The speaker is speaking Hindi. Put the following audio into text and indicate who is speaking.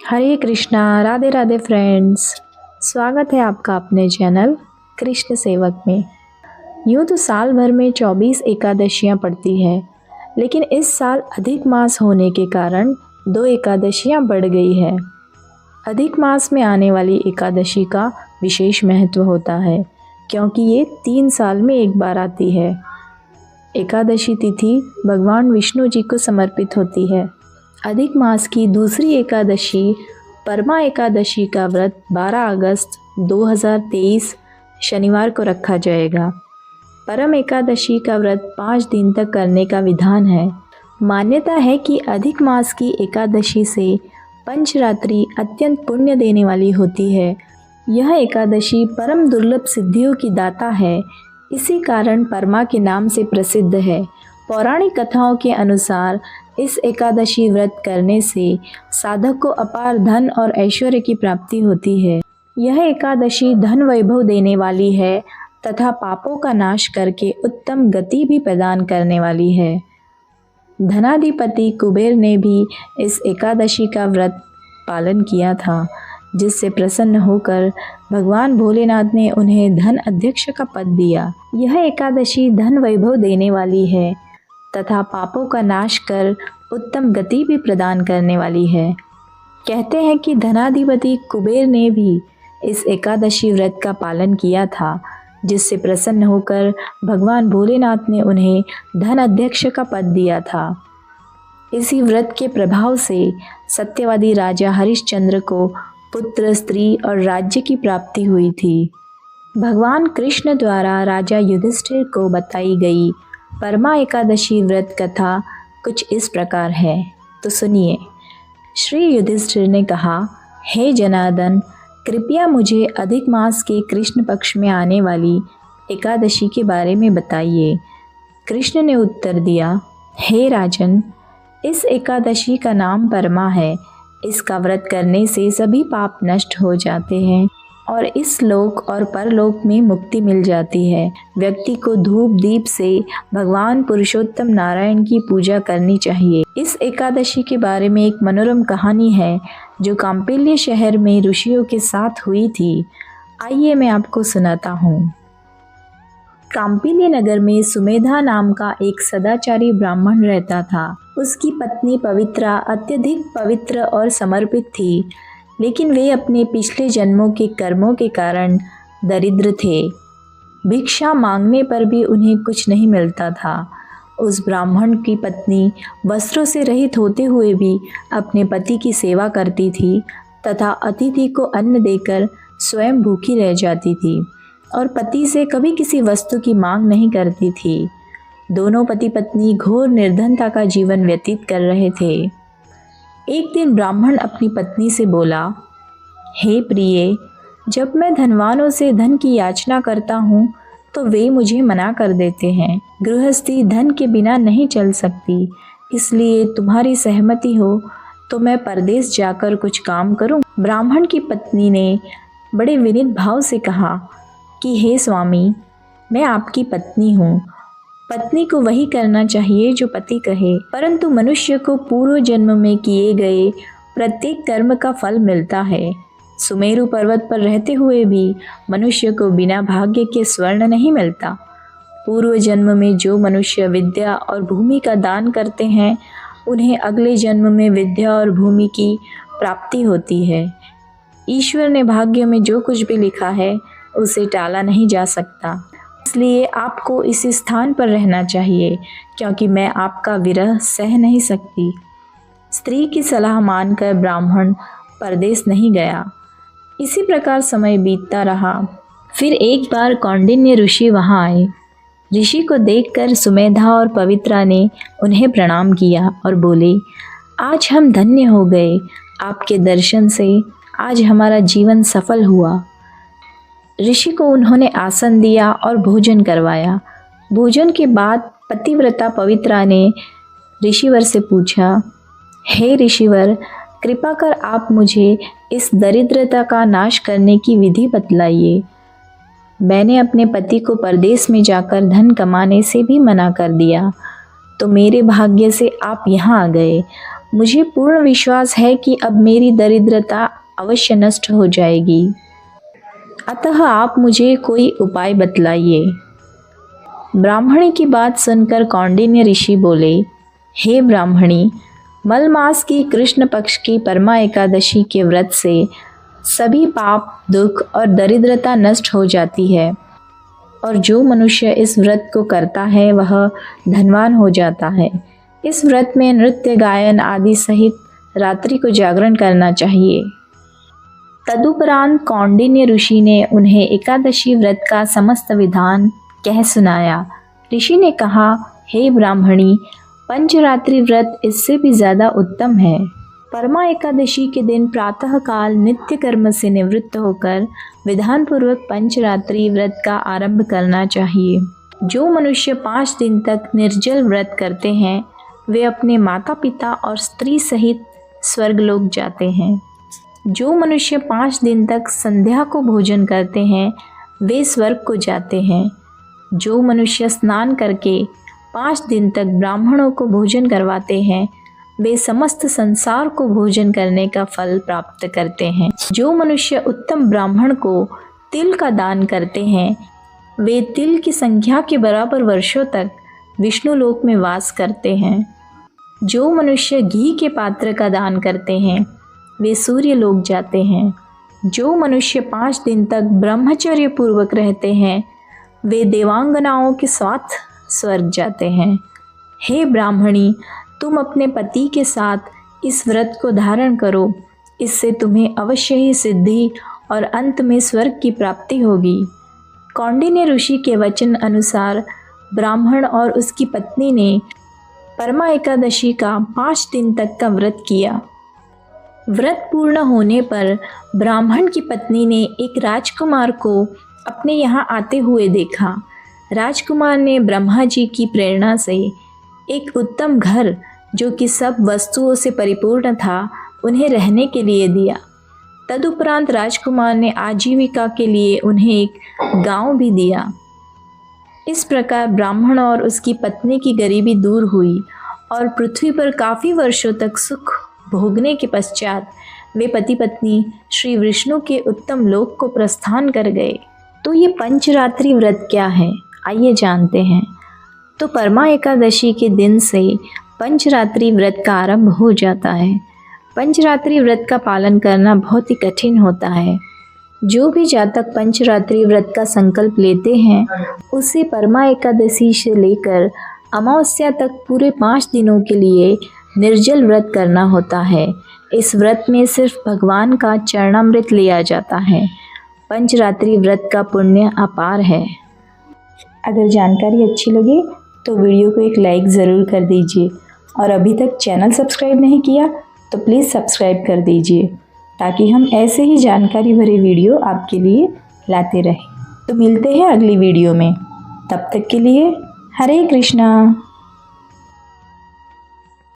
Speaker 1: हरे कृष्णा। राधे राधे फ्रेंड्स, स्वागत है आपका अपने चैनल कृष्ण सेवक में। यूँ तो साल भर में 24 एकादशियाँ पड़ती है, लेकिन इस साल अधिक मास होने के कारण 2 एकादशियाँ बढ़ गई है। अधिक मास में आने वाली एकादशी का विशेष महत्व होता है, क्योंकि ये 3 साल में एक बार आती है। एकादशी तिथि भगवान विष्णु जी को समर्पित होती है। अधिक मास की दूसरी एकादशी परमा एकादशी का व्रत 12 अगस्त 2023 शनिवार को रखा जाएगा। परम एकादशी का व्रत 5 दिन तक करने का विधान है। मान्यता है कि अधिक मास की एकादशी से पंचरात्रि अत्यंत पुण्य देने वाली होती है। यह एकादशी परम दुर्लभ सिद्धियों की दाता है, इसी कारण परमा के नाम से प्रसिद्ध है। पौराणिक कथाओं के अनुसार इस एकादशी व्रत करने से साधक को अपार धन और ऐश्वर्य की प्राप्ति होती है। यह एकादशी धन वैभव देने वाली है तथा पापों का नाश करके उत्तम गति भी प्रदान करने वाली है। धनाधिपति कुबेर ने भी इस एकादशी का व्रत पालन किया था, जिससे प्रसन्न होकर भगवान भोलेनाथ ने उन्हें धन अध्यक्ष का पद दिया। यह एकादशी धन वैभव देने वाली है तथा पापों का नाश कर उत्तम गति भी प्रदान करने वाली है। कहते हैं कि धनाधिपति कुबेर ने भी इस एकादशी व्रत का पालन किया था, जिससे प्रसन्न होकर भगवान भोलेनाथ ने उन्हें धन अध्यक्ष का पद दिया था। इसी व्रत के प्रभाव से सत्यवादी राजा हरिश्चंद्र को पुत्र, स्त्री और राज्य की प्राप्ति हुई थी। भगवान कृष्ण द्वारा राजा युधिष्ठिर को बताई गई परमा एकादशी व्रत कथा कुछ इस प्रकार है, तो सुनिए। श्री युधिष्ठिर ने कहा, हे जनार्दन, कृपया मुझे अधिक मास के कृष्ण पक्ष में आने वाली एकादशी के बारे में बताइए। कृष्ण ने उत्तर दिया, हे राजन, इस एकादशी का नाम परमा है। इसका व्रत करने से सभी पाप नष्ट हो जाते हैं और इस लोक और परलोक में मुक्ति मिल जाती है। व्यक्ति को धूप दीप से भगवान पुरुषोत्तम नारायण की पूजा करनी चाहिए। इस एकादशी के बारे में एक मनोरम कहानी है जो कांपिल्य शहर में ऋषियों के साथ हुई थी। आइए मैं आपको सुनाता हूँ। कांपिल्य नगर में सुमेधा नाम का एक सदाचारी ब्राह्मण रहता था। उसकी पत्नी पवित्रा अत्यधिक पवित्र और समर्पित थी, लेकिन वे अपने पिछले जन्मों के कर्मों के कारण दरिद्र थे। भिक्षा मांगने पर भी उन्हें कुछ नहीं मिलता था। उस ब्राह्मण की पत्नी वस्त्रों से रहित होते हुए भी अपने पति की सेवा करती थी तथा अतिथि को अन्न देकर स्वयं भूखी रह जाती थी और पति से कभी किसी वस्तु की मांग नहीं करती थी। दोनों पति पत्नी घोर निर्धनता का जीवन व्यतीत कर रहे थे। एक दिन ब्राह्मण अपनी पत्नी से बोला, हे प्रिये, जब मैं धनवानों से धन की याचना करता हूँ तो वे मुझे मना कर देते हैं। गृहस्थी धन के बिना नहीं चल सकती, इसलिए तुम्हारी सहमति हो तो मैं परदेश जाकर कुछ काम करूँ। ब्राह्मण की पत्नी ने बड़े विनीत भाव से कहा कि हे स्वामी, मैं आपकी पत्नी हूँ। पत्नी को वही करना चाहिए जो पति कहे, परंतु मनुष्य को पूर्व जन्म में किए गए प्रत्येक कर्म का फल मिलता है। सुमेरु पर्वत पर रहते हुए भी मनुष्य को बिना भाग्य के स्वर्ण नहीं मिलता। पूर्व जन्म में जो मनुष्य विद्या और भूमि का दान करते हैं, उन्हें अगले जन्म में विद्या और भूमि की प्राप्ति होती है। ईश्वर ने भाग्य में जो कुछ भी लिखा है उसे टाला नहीं जा सकता। इसलिए आपको इस स्थान पर रहना चाहिए, क्योंकि मैं आपका विरह सह नहीं सकती। स्त्री की सलाह मानकर ब्राह्मण परदेश नहीं गया। इसी प्रकार समय बीतता रहा। फिर एक बार कौंडिन्य ऋषि वहां आए। ऋषि को देखकर सुमेधा और पवित्रा ने उन्हें प्रणाम किया और बोले, आज हम धन्य हो गए। आपके दर्शन से आज हमारा जीवन सफल हुआ। ऋषि को उन्होंने आसन दिया और भोजन करवाया। भोजन के बाद पतिव्रता पवित्रा ने ऋषिवर से पूछा, हे ऋषिवर, कृपा कर आप मुझे इस दरिद्रता का नाश करने की विधि बतलाइए। मैंने अपने पति को परदेश में जाकर धन कमाने से भी मना कर दिया, तो मेरे भाग्य से आप यहाँ आ गए। मुझे पूर्ण विश्वास है कि अब मेरी दरिद्रता अवश्य नष्ट हो जाएगी। अतः आप मुझे कोई उपाय बतलाइए। ब्राह्मणी की बात सुनकर कौंडिन्य ऋषि बोले, हे ब्राह्मणी, मल मास की कृष्ण पक्ष की परमा एकादशी के व्रत से सभी पाप, दुख और दरिद्रता नष्ट हो जाती है और जो मनुष्य इस व्रत को करता है वह धनवान हो जाता है। इस व्रत में नृत्य, गायन आदि सहित रात्रि को जागरण करना चाहिए। तदुपरांत कौंडिन्य ऋषि ने उन्हें एकादशी व्रत का समस्त विधान कह सुनाया। ऋषि ने कहा, हे ब्राह्मणी, पंचरात्रि व्रत इससे भी ज़्यादा उत्तम है। परमा एकादशी के दिन प्रातःकाल नित्य कर्म से निवृत्त होकर विधानपूर्वक पंचरात्रि व्रत का आरंभ करना चाहिए। जो मनुष्य 5 दिन तक निर्जल व्रत करते हैं वे अपने माता पिता और स्त्री सहित स्वर्गलोक जाते हैं। जो मनुष्य 5 दिन तक संध्या को भोजन करते हैं वे स्वर्ग को जाते हैं। जो मनुष्य स्नान करके 5 दिन तक ब्राह्मणों को भोजन करवाते हैं वे समस्त संसार को भोजन करने का फल प्राप्त करते हैं। जो मनुष्य उत्तम ब्राह्मण को तिल का दान करते हैं वे तिल की संख्या के बराबर वर्षों तक विष्णु लोक में वास करते हैं। जो मनुष्य घी के पात्र का दान करते हैं वे सूर्य लोक जाते हैं। जो मनुष्य 5 दिन तक ब्रह्मचर्य पूर्वक रहते हैं वे देवांगनाओं के साथ स्वर्ग जाते हैं। हे ब्राह्मणी, तुम अपने पति के साथ इस व्रत को धारण करो, इससे तुम्हें अवश्य ही सिद्धि और अंत में स्वर्ग की प्राप्ति होगी। कौंडिन्य ऋषि के वचन अनुसार ब्राह्मण और उसकी पत्नी ने परमा एकादशी का 5 दिन तक का व्रत किया। व्रत पूर्ण होने पर ब्राह्मण की पत्नी ने एक राजकुमार को अपने यहाँ आते हुए देखा। राजकुमार ने ब्रह्मा जी की प्रेरणा से एक उत्तम घर जो कि सब वस्तुओं से परिपूर्ण था उन्हें रहने के लिए दिया। तदुपरांत राजकुमार ने आजीविका के लिए उन्हें एक गांव भी दिया। इस प्रकार ब्राह्मण और उसकी पत्नी की गरीबी दूर हुई और पृथ्वी पर काफ़ी वर्षों तक सुख भोगने के पश्चात वे पति पत्नी श्री विष्णु के उत्तम लोक को प्रस्थान कर गए। तो ये पंचरात्रि व्रत क्या है, आइए जानते हैं। तो परमा एकादशी के दिन से पंचरात्रि व्रत का आरंभ हो जाता है। पंचरात्रि व्रत का पालन करना बहुत ही कठिन होता है। जो भी जातक पंचरात्रि व्रत का संकल्प लेते हैं उसे परमा एकादशी से लेकर अमावस्या तक पूरे 5 दिनों के लिए निर्जल व्रत करना होता है। इस व्रत में सिर्फ भगवान का चरणामृत लिया जाता है। पंचरात्रि व्रत का पुण्य अपार है। अगर जानकारी अच्छी लगे तो वीडियो को एक लाइक ज़रूर कर दीजिए और अभी तक चैनल सब्सक्राइब नहीं किया तो प्लीज़ सब्सक्राइब कर दीजिए ताकि हम ऐसे ही जानकारी भरे वीडियो आपके लिए लाते रहें। तो मिलते हैं अगली वीडियो में, तब तक के लिए हरे कृष्णा।